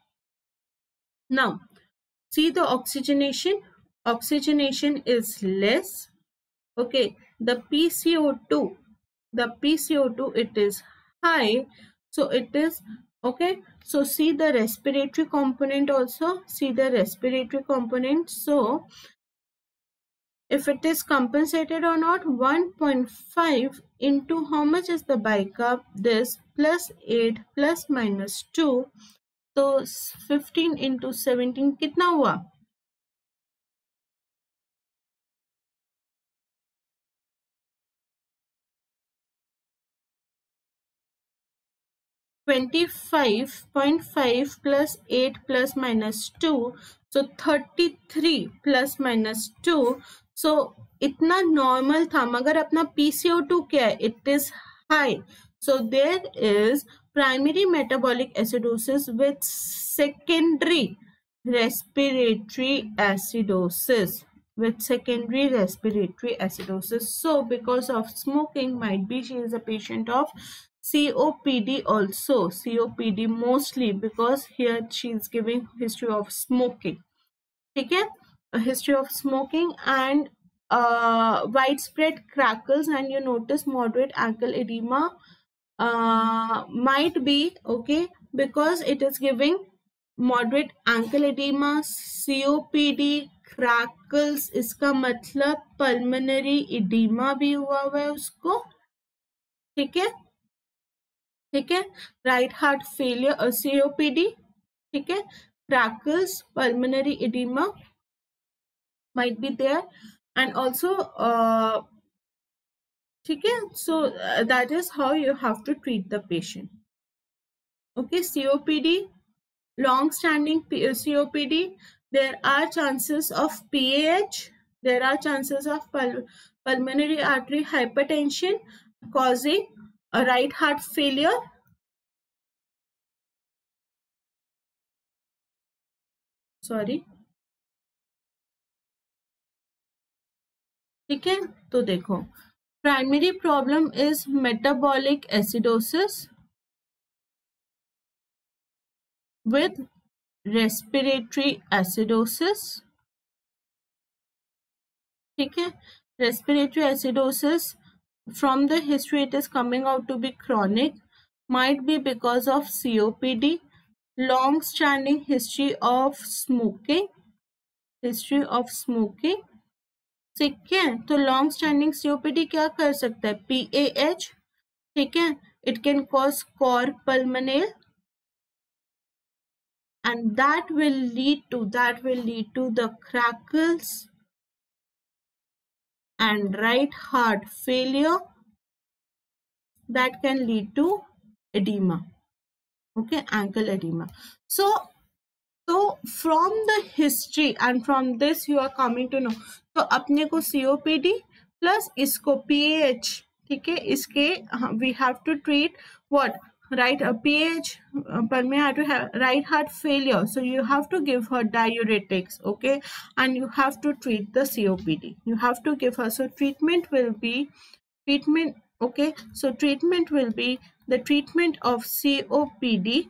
Now see the oxygenation. Oxygenation is less. Okay, the PCO2, it is high, so it is okay. So see the respiratory component also. See the respiratory component. So if it is compensated or not, 1.5 into how much is the bicarb? This plus 8 plus minus 2. तो 15 into 17 कितना हुआ? 25.5 plus 8 plus minus 2, so 33 plus minus 2. So इतना normal था, मगर अपना PCO2 क्या है? It is high. So there is primary metabolic acidosis with secondary respiratory acidosis. So because of smoking, might be she is a patient of COPD also. COPD mostly because here she is giving history of smoking. Okay, a history of smoking and widespread crackles, and you notice moderate ankle edema might be okay because it is giving moderate ankle edema, COPD, crackles. इसका मतलब pulmonary edema भी हुआ है उसको. ठीक है, ठीक है. राइट हार्ट फेलियर और COPD. ठीक है, crackles, pulmonary edema might be there, and also ठीक है. So that is how you have to treat the patient. Okay, COPD, long standing COPD, there are chances of PAH, there are chances of pulmonary artery hypertension causing a right heart failure. Sorry. ठीक है, तो देखो primary problem is metabolic acidosis with respiratory acidosis. ठीक है, respiratory acidosis, from the history it is coming out to be chronic, might be because of COPD, long standing history of smoking. ठीक है, तो long standing COPD क्या कर सकता है? PAH. ठीक है, it can cause cor pulmonale, and that will lead to the crackles and right heart failure that can lead to edema. Okay, ankle edema. So from the history and from this you are coming to know, तो अपने को COPD plus इसको PAH. ठीक है, इसके we have to treat what? Right, a PAH, pulmonary right heart failure, so you have to give her diuretics. Okay, and you have to treat the COPD, you have to give her. So treatment will be okay, so treatment will be the treatment of COPD.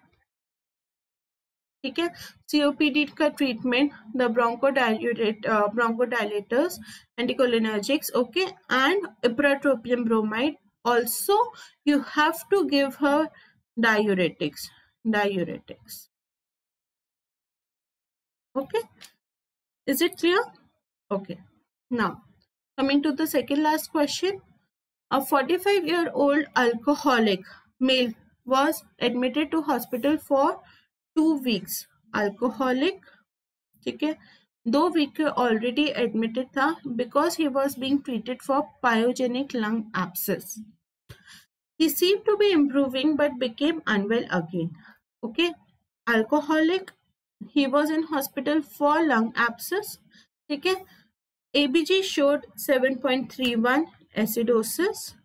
ठीक है, COPD का treatment, the bronchodilators, anticholinergics, okay, and ipratropium bromide. Also you have to give her diuretics. Okay, is it clear? Okay, now coming to the second last question. A 45-year-old alcoholic male was admitted to hospital for 2 weeks. Alcoholic, ठीक है, 2 week already admitted था because he was being treated for pyogenic lung abscess. He seemed to be improving but became unwell again. Okay, alcoholic, he was in hospital for lung abscess. ठीक है, ABG showed 7.31 acidosis.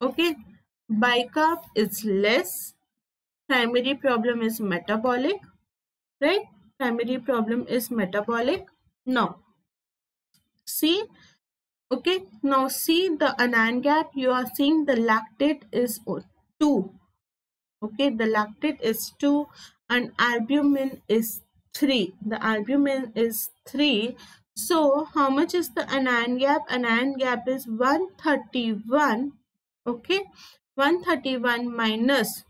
Okay, bicarb is less. Primary problem is metabolic, right? Primary problem is metabolic. Now see, okay, now see the anion gap. You are seeing the lactate is 2. Okay, the lactate is 2 and albumin is 3. The albumin is 3. So how much is the anion gap? Anion gap is 131. Okay, 131 minus,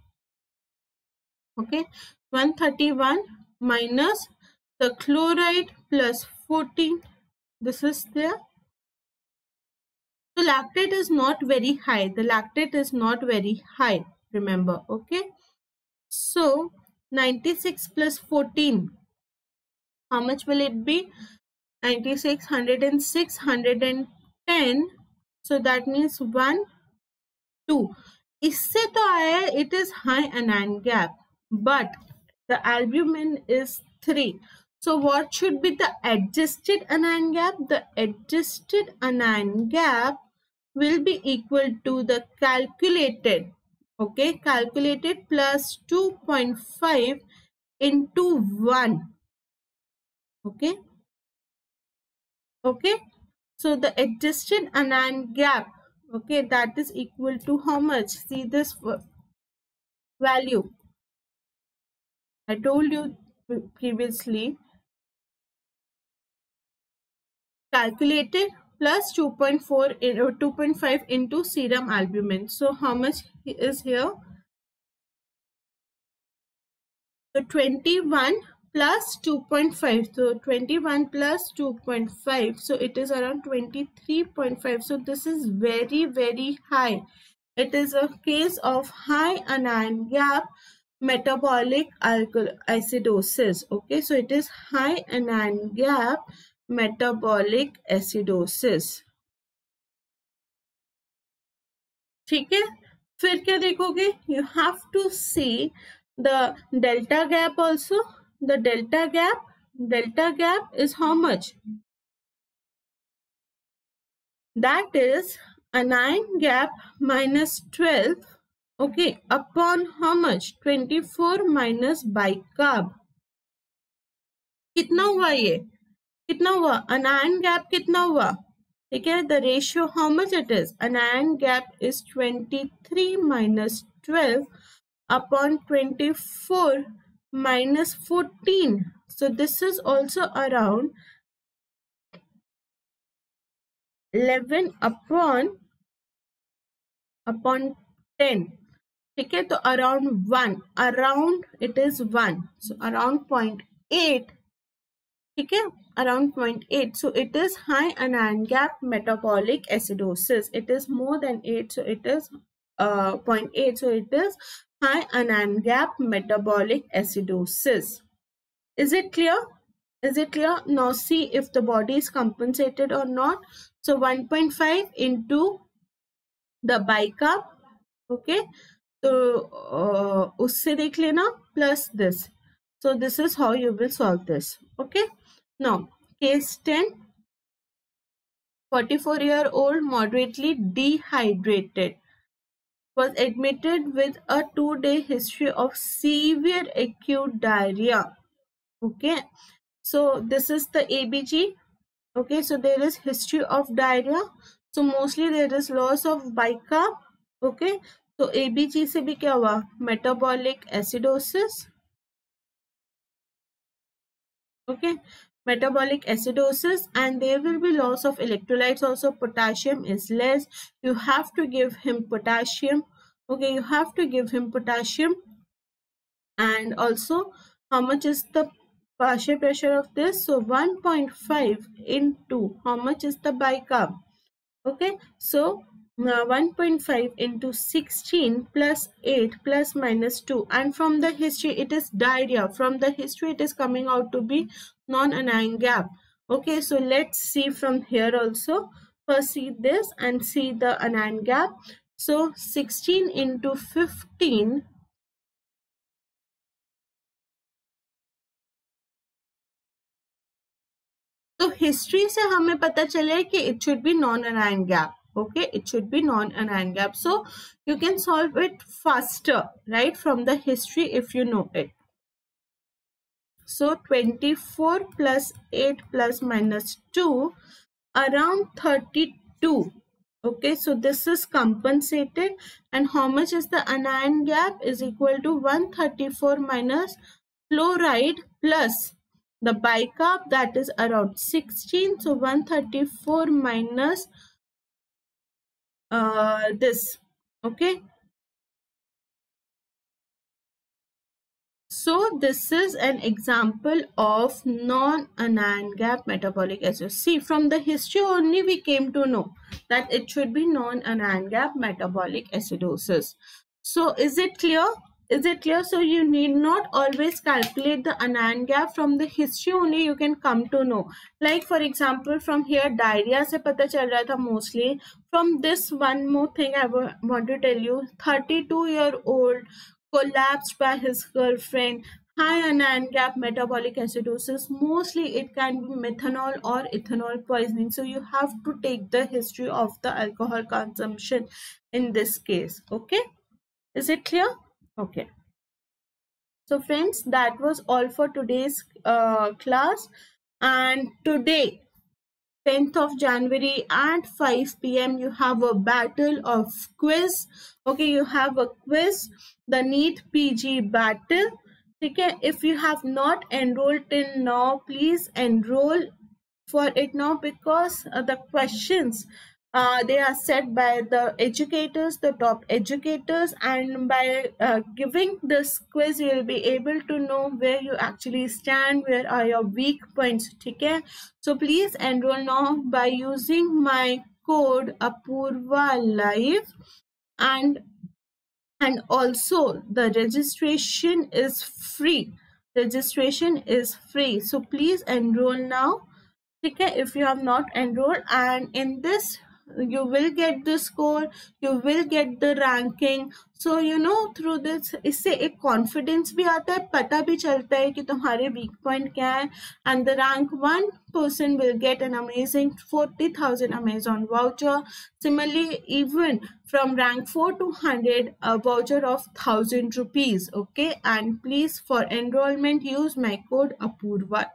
okay, 131 minus the chloride plus 14. This is there. So lactate is not very high. The lactate is not very high, remember. Okay, So 96 plus 14, how much will it be? 96, 106, 110. So that means 1, 2. इससे तो आया है it is high anion gap, but the albumin is 3. So what should be the adjusted anion gap? The adjusted anion gap will be equal to the calculated, okay, calculated plus 2.5 into 1, okay, okay. So the adjusted anion gap, okay, that is equal to how much? See this value. I told you previously, calculated plus 2.4 or 2.5 into serum albumin. So how much is here? So 21 plus 2.5. So 21 plus 2.5. So it is around 23.5. So this is very, very high. It is a case of high anion gap metabolic acidosis. Okay, so it is high anion gap metabolic acidosis. ठीक है, फिर क्या देखोगे? You have to see the delta gap also. The delta gap is how much? That is anion gap minus 12, okay, upon how much? 24 minus bicarb. कितना हुआ ये? कितना हुआ? anion gap कितना हुआ? ठीक है, the ratio how much it is? Anion gap is 23 minus 12 upon 24 minus 14. So this is also around 11 upon 10. ठीक है, तो around 1, around it is 1, so around 0.8. ठीक है, around 0.8. So it is high anion gap metabolic acidosis. It is more than 8, so it is 0.8. So it is high anion gap metabolic acidosis. Is it clear? Is it clear? Now see if the body is compensated or not. So 1.5 into the bicarb, okay, तो उससे देख लेना plus this. So this is how you will solve this. Okay. Now case 10, 44-year-old moderately dehydrated, was admitted with a 2-day history of severe acute diarrhea. Okay. So this is the ABG. Okay. So there is history of diarrhea. So mostly there is loss of bicarb. Okay. So ABG से भी क्या हुआ? Metabolic acidosis. Okay, metabolic acidosis, and there will be loss of electrolytes also. Potassium is less. You have to give him potassium. Okay, you have to give him potassium. And also, how much is the partial pressure of this? So 1.5 into how much is the bicarb? Okay, so 1.5 into 16 plus 8 plus minus 2, and from the history it is diarrhea. From the history it is coming out to be non-anion gap. Okay, so let's see from here also. First see this and see the anion gap. So 16 into 15, तो history से हमें पता चले कि it should be non-anion gap. Okay, it should be non-anion gap. So you can solve it faster, right, from the history if you know it. So 24 plus 8 plus minus 2, around 32. Okay, so this is compensated, and how much is the anion gap? Is equal to 134 minus fluoride plus the bicarb, that is around 16. So 134 minus this. Okay, so this is an example of non-anion gap metabolic acidosis. See, from the history only we came to know that it should be non-anion gap metabolic acidosis. So is it clear? Is it clear? So you need not always calculate the anion gap. From the history only you can come to know. Like for example, from here diarrhea se pata chal raha tha mostly. From this, one more thing I want to tell you. 32-year-old collapsed by his girlfriend. High anion gap metabolic acidosis. Mostly it can be methanol or ethanol poisoning. So you have to take the history of the alcohol consumption in this case. Okay, is it clear? Okay. So friends, that was all for today's class. And today, 10th of January at 5 p.m. you have a battle of quiz. Okay, you have a quiz, the NEET PG battle. Okay, if you have not enrolled till now, please enroll for it now, because the questions they are set by the educators, the top educators, and by giving this quiz you will be able to know where you actually stand, where are your weak points. Okay, so please enroll now by using my code Apurva Live, and also the registration is free. Registration is free, so please enroll now. Okay, if you have not enrolled, and in this you will get the score, you will get the ranking. So you know, through this इससे एक confidence भी आता है, पता भी चलता है कि तुम्हारे weak point क्या है. And the rank 1 person will get an amazing 40,000 Amazon voucher. Similarly, even from rank 4 to 100, a voucher of 1,000 rupees. Okay, and please, for enrollment use my code Apurva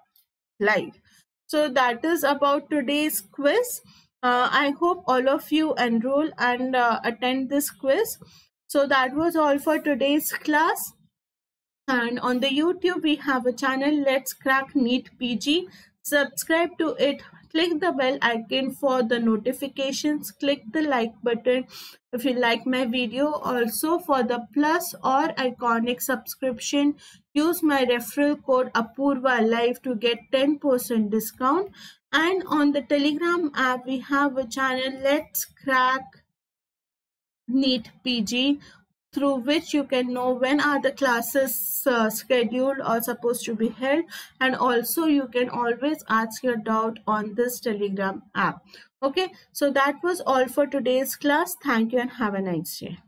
Live. So that is about today's quiz. I hope all of you enroll and attend this quiz. So that was all for today's class. And on the YouTube, we have a channel, Let's Crack NEET PG. Subscribe to it. Click the bell icon for the notifications. Click the like button if you like my video. Also, for the plus or iconic subscription, use my referral code Apurva Live to get 10% discount. And on the Telegram app, we have a channel, Let's Crack NEET PG, through which you can know when are the classes scheduled or supposed to be held, and also you can always ask your doubt on this Telegram app. Okay, so that was all for today's class. Thank you and have a nice day.